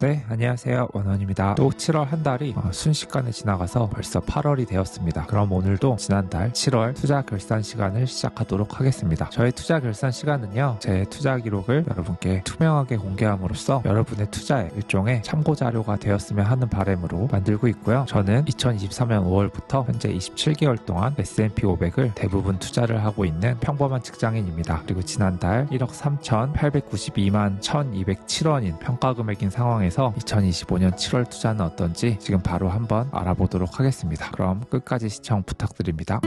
네, 안녕하세요. 원원입니다. 또 7월 한 달이 순식간에 지나가서 벌써 8월이 되었습니다. 그럼 오늘도 지난달 7월 투자 결산 시간을 시작하도록 하겠습니다. 저의 투자 결산 시간은요, 제 투자 기록을 여러분께 투명하게 공개함으로써 여러분의 투자에 일종의 참고 자료가 되었으면 하는 바람으로 만들고 있고요. 저는 2023년 5월부터 현재 27개월 동안 S&P 500을 대부분 투자를 하고 있는 평범한 직장인입니다. 그리고 지난달 1억 3,892만 1,207원인 평가 금액인 상황에서 2025년 7월 투자는 어떤지 지금 바로 한번 알아보도록 하겠습니다. 그럼 끝까지 시청 부탁드립니다.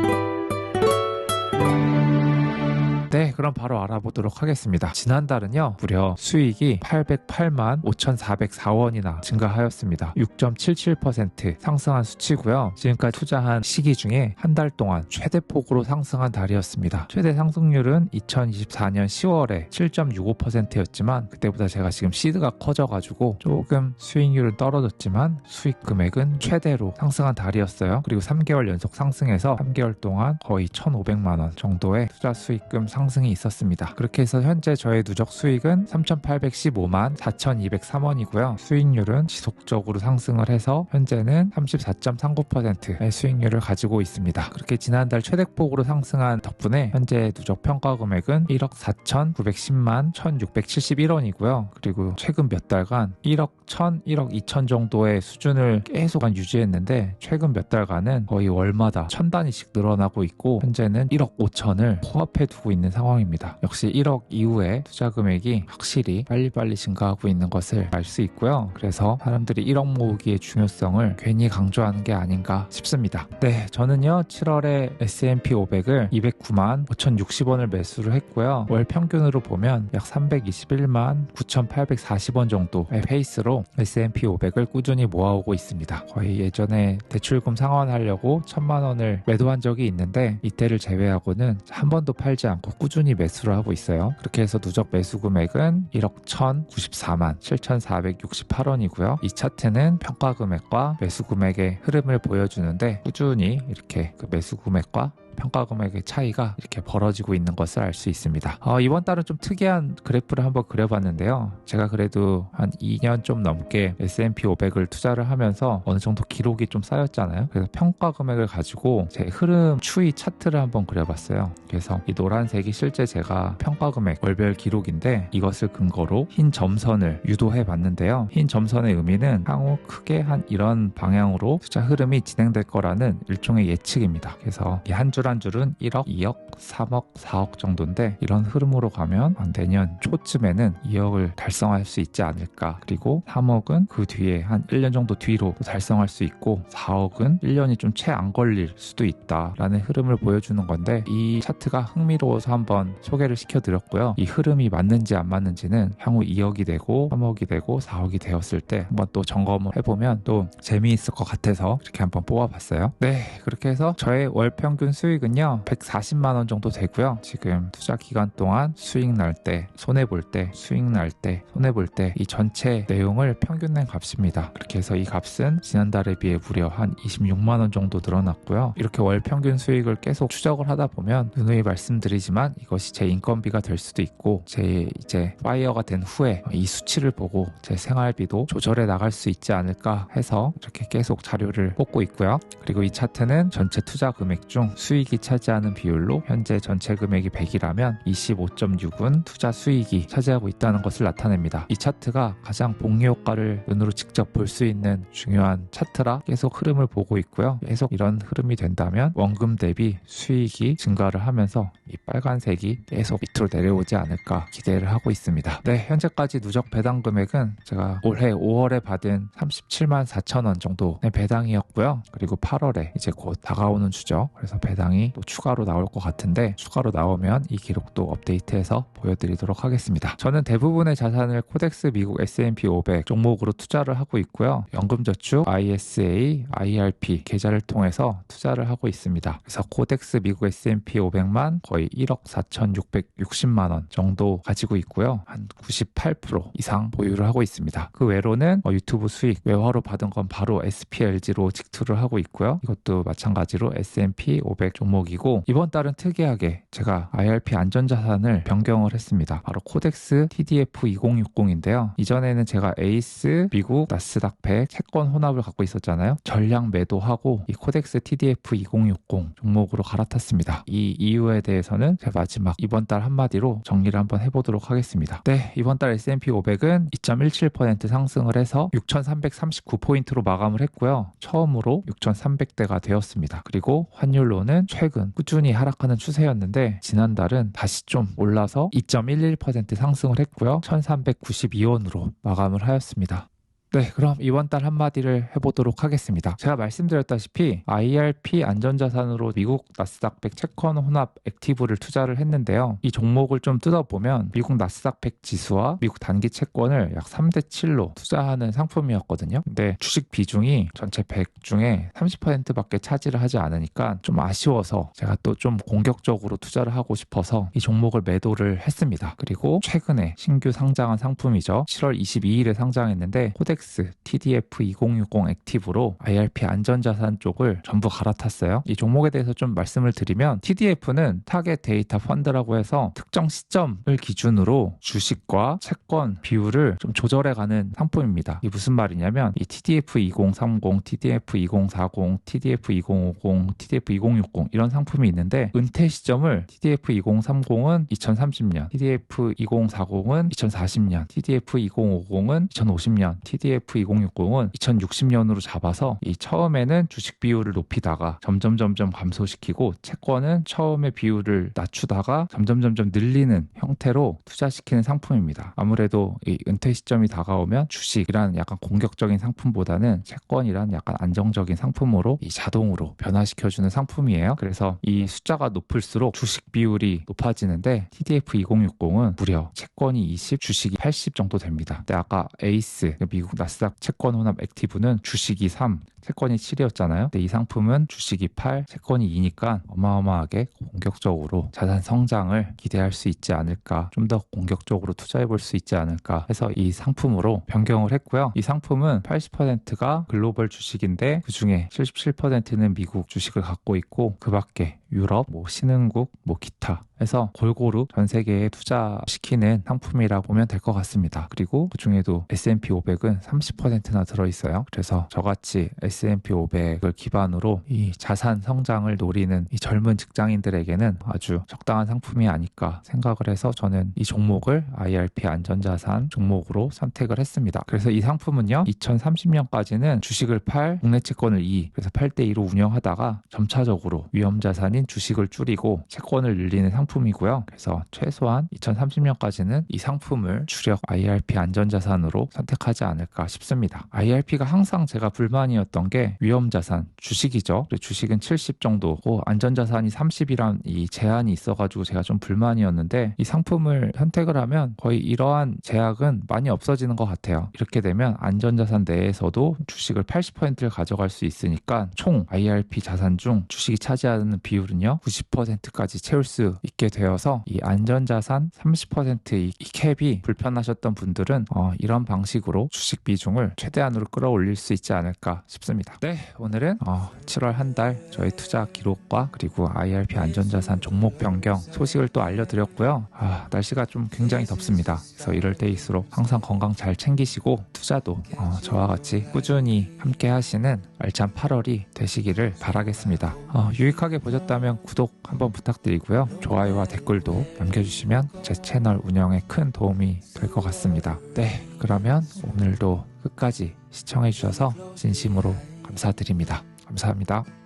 네, 그럼 바로 알아보도록 하겠습니다. 지난달은요, 무려 수익이 808만 5,404원이나 증가하였습니다. 6.77% 상승한 수치고요. 지금까지 투자한 시기 중에 한 달 동안 최대폭으로 상승한 달이었습니다. 최대 상승률은 2024년 10월에 7.65%였지만 그때보다 제가 지금 시드가 커져가지고 조금 수익률은 떨어졌지만 수익 금액은 최대로 상승한 달이었어요. 그리고 3개월 연속 상승해서 3개월 동안 거의 1,500만 원 정도의 투자 수익금 상승이 있었습니다. 그렇게 해서 현재 저의 누적 수익은 3,815만 4,203원이고요. 수익률은 지속적으로 상승을 해서 현재는 34.39%의 수익률을 가지고 있습니다. 그렇게 지난달 최대폭으로 상승한 덕분에 현재 누적 평가 금액은 1억 4,910만 1,671원이고요. 그리고 최근 몇 달간 1억 1,000, 1억 2천 정도의 수준을 계속 유지했는데 최근 몇 달간은 거의 월마다 1,000단위씩 늘어나고 있고 현재는 1억 5천을 코앞에 두고 있는 상황입니다. 역시 1억 이후에 투자 금액이 확실히 빨리빨리 증가하고 있는 것을 알 수 있고요. 그래서 사람들이 1억 모으기의 중요성을 괜히 강조하는 게 아닌가 싶습니다. 네, 저는요 7월에 S&P 500을 209만 5,060원을 매수를 했고요. 월 평균으로 보면 약 321만 9,840원 정도의 페이스로 S&P 500을 꾸준히 모아오고 있습니다. 거의 예전에 대출금 상환하려고 1,000만 원을 매도한 적이 있는데 이때를 제외하고는 한 번도 팔지 않고 꾸준히 매수를 하고 있어요. 그렇게 해서 누적 매수 금액은 1억 1,094만 7,468원이고요. 이 차트는 평가 금액과 매수 금액의 흐름을 보여주는데 꾸준히 이렇게 그 매수 금액과 평가 금액의 차이가 이렇게 벌어지고 있는 것을 알 수 있습니다. 이번 달은 좀 특이한 그래프를 한번 그려봤는데요. 제가 그래도 한 2년 좀 넘게 S&P 500을 투자를 하면서 어느 정도 기록이 좀 쌓였잖아요. 그래서 평가 금액을 가지고 제 흐름 추이 차트를 한번 그려봤어요. 그래서 이 노란색이 실제 제가 평가 금액 월별 기록인데 이것을 근거로 흰 점선을 유도해 봤는데요. 흰 점선의 의미는 향후 크게 한 이런 방향으로 투자 흐름이 진행될 거라는 일종의 예측입니다. 그래서 이 한 줄 한 줄은 1억, 2억, 3억, 4억 정도인데 이런 흐름으로 가면 내년 초쯤에는 2억을 달성할 수 있지 않을까. 그리고 3억은 그 뒤에 한 1년 정도 뒤로 달성할 수 있고 4억은 1년이 좀 채 안 걸릴 수도 있다라는 흐름을 보여주는 건데 이 차트가 흥미로워서 한번 소개를 시켜드렸고요. 이 흐름이 맞는지 안 맞는지는 향후 2억이 되고 3억이 되고 4억이 되었을 때 한번 또 점검을 해보면 또 재미있을 것 같아서 이렇게 한번 뽑아봤어요. 네, 그렇게 해서 저의 월 평균 수익은요 140만 원 정도 되고요. 지금 투자 기간 동안 수익 날 때, 손해 볼 때, 수익 날 때, 손해 볼 때 이 전체 내용을 평균 낸 값입니다. 그렇게 해서 이 값은 지난달에 비해 무려 한 26만 원 정도 늘어났고요. 이렇게 월 평균 수익을 계속 추적을 하다 보면 누누이 말씀드리지만 이것이 제 인건비가 될 수도 있고 제 이제 파이어가 된 후에 이 수치를 보고 제 생활비도 조절해 나갈 수 있지 않을까 해서 이렇게 계속 자료를 뽑고 있고요. 그리고 이 차트는 전체 투자 금액 중 수익이 차지하는 비율로 현재 전체 금액이 100이라면 25.6은 투자 수익이 차지하고 있다는 것을 나타냅니다. 이 차트가 가장 복리 효과를 눈으로 직접 볼 수 있는 중요한 차트라 계속 흐름을 보고 있고요. 계속 이런 흐름이 된다면 원금 대비 수익이 증가를 하면서 이 빨간색이 계속 밑으로 내려오지 않을까 기대를 하고 있습니다. 네, 현재까지 누적 배당 금액은 제가 올해 5월에 받은 37만 4천 원 정도의 배당이었고요. 그리고 8월에 이제 곧 다가오는 주죠. 그래서 배당이 또 추가로 나올 것 같은데 추가로 나오면 이 기록도 업데이트해서 보여드리도록 하겠습니다. 저는 대부분의 자산을 코덱스 미국 S&P 500 종목으로 투자를 하고 있고요. 연금저축, ISA, IRP 계좌를 통해서 투자를 하고 있습니다. 그래서 코덱스 미국 S&P 500만 거의 1억 4,660만 원 정도 가지고 있고요. 한 98% 이상 보유를 하고 있습니다. 그 외로는 유튜브 수익 외화로 받은 건 바로 SPLG로 직투를 하고 있고요. 이것도 마찬가지로 S&P 500 종목이고, 이번 달은 특이하게 제가 IRP 안전자산을 변경을 했습니다. 바로 코덱스 TDF 2060인데요. 이전에는 제가 에이스, 미국, 나스닥 100 채권 혼합을 갖고 있었잖아요. 전량 매도하고 이 코덱스 TDF 2060 종목으로 갈아탔습니다. 이 이유에 대해서는 제가 마지막 이번 달 한마디로 정리를 한번 해보도록 하겠습니다. 네, 이번 달 S&P 500은 2.17% 상승을 해서 6,339포인트로 마감을 했고요. 처음으로 6,300대가 되었습니다. 그리고 환율로는 최근 꾸준히 하락하는 추세였는데 지난달은 다시 좀 올라서 2.11% 상승을 했고요. 1,392원으로 마감을 하였습니다. 네, 그럼 이번 달 한마디를 해보도록 하겠습니다. 제가 말씀드렸다시피 IRP 안전자산으로 미국 나스닥 100 채권 혼합 액티브를 투자를 했는데요. 이 종목을 좀 뜯어보면 미국 나스닥 100 지수와 미국 단기 채권을 약 3대7로 투자하는 상품이었거든요. 근데 주식 비중이 전체 100 중에 30%밖에 차지를 하지 않으니까 좀 아쉬워서 제가 또 좀 공격적으로 투자를 하고 싶어서 이 종목을 매도를 했습니다. 그리고 최근에 신규 상장한 상품이죠. 7월 22일에 상장했는데 코덱스 TDF 2060 액티브로 IRP 안전자산 쪽을 전부 갈아탔어요. 이 종목에 대해서 좀 말씀을 드리면 TDF는 타겟 데이터 펀드라고 해서 특정 시점을 기준으로 주식과 채권 비율을 좀 조절해가는 상품입니다. 이게 무슨 말이냐면 이 TDF 2030, TDF 2040, TDF 2050, TDF 2060 이런 상품이 있는데 은퇴 시점을 TDF 2030은 2030년, TDF 2040은 2040년, TDF 2050은 2050년, TDF 2060은 2060년으로 잡아서 이 처음에는 주식 비율을 높이다가 점점 감소시키고 채권은 처음에 비율을 낮추다가 점점 늘리는 형태로 투자시키는 상품입니다. 아무래도 이 은퇴 시점이 다가오면 주식이란 약간 공격적인 상품보다는 채권이란 약간 안정적인 상품으로 이 자동으로 변화시켜주는 상품이에요. 그래서 이 숫자가 높을수록 주식 비율이 높아지는데 TDF 2060은 무려 채권이 20, 주식이 80 정도 됩니다. 근데 아까 에이스, 미국 나스닥 채권 혼합 액티브는 주식이 3, 채권이 7이었잖아요. 근데 이 상품은 주식이 8, 채권이 2니까 어마어마하게 공격적으로 자산 성장을 기대할 수 있지 않을까, 좀 더 공격적으로 투자해 볼 수 있지 않을까 해서 이 상품으로 변경을 했고요. 이 상품은 80%가 글로벌 주식인데 그중에 77%는 미국 주식을 갖고 있고 그 밖에 유럽, 신흥국, 기타 해서 골고루 전 세계에 투자시키는 상품이라고 보면 될 것 같습니다. 그리고 그 중에도 S&P 500은 30%나 들어있어요. 그래서 저같이 S&P 500을 기반으로 이 자산 성장을 노리는 이 젊은 직장인들에게는 아주 적당한 상품이 아닐까 생각을 해서 저는 이 종목을 IRP 안전자산 종목으로 선택을 했습니다. 그래서 이 상품은요, 2030년까지는 주식을 8, 국내 채권을 2, 그래서 8대2로 운영하다가 점차적으로 위험자산인 주식을 줄이고 채권을 늘리는 상품이고요. 그래서 최소한 2030년까지는 이 상품을 주력 IRP 안전자산으로 선택하지 않을까 싶습니다. IRP가 항상 제가 불만이었던 게 위험자산, 주식이죠. 주식은 70 정도고 안전자산이 30이란 이 제한이 있어가지고 제가 좀 불만이었는데 이 상품을 선택을 하면 거의 이러한 제약은 많이 없어지는 것 같아요. 이렇게 되면 안전자산 내에서도 주식을 80%를 가져갈 수 있으니까 총 IRP 자산 중 주식이 차지하는 비율은요 90%까지 채울 수 있게 되어서 이 안전자산 30% 이 캡이 불편하셨던 분들은 이런 방식으로 주식 비중을 최대한으로 끌어올릴 수 있지 않을까 싶습니다. 네, 오늘은 7월 한 달 저희 투자 기록과 그리고 IRP 안전자산 종목 변경 소식을 또 알려드렸고요. 날씨가 좀 굉장히 덥습니다. 그래서 이럴 때일수록 항상 건강 잘 챙기시고 투자도 저와 같이 꾸준히 함께 하시는 알찬 8월이 되시기를 바라겠습니다. 유익하게 보셨다면 구독 한번 부탁드리고요. 좋아요와 댓글도 남겨주시면 제 채널 운영에 큰 도움이 될 것 같습니다. 네, 그러면 오늘도 끝까지 시청해주셔서 진심으로 감사드립니다. 감사합니다.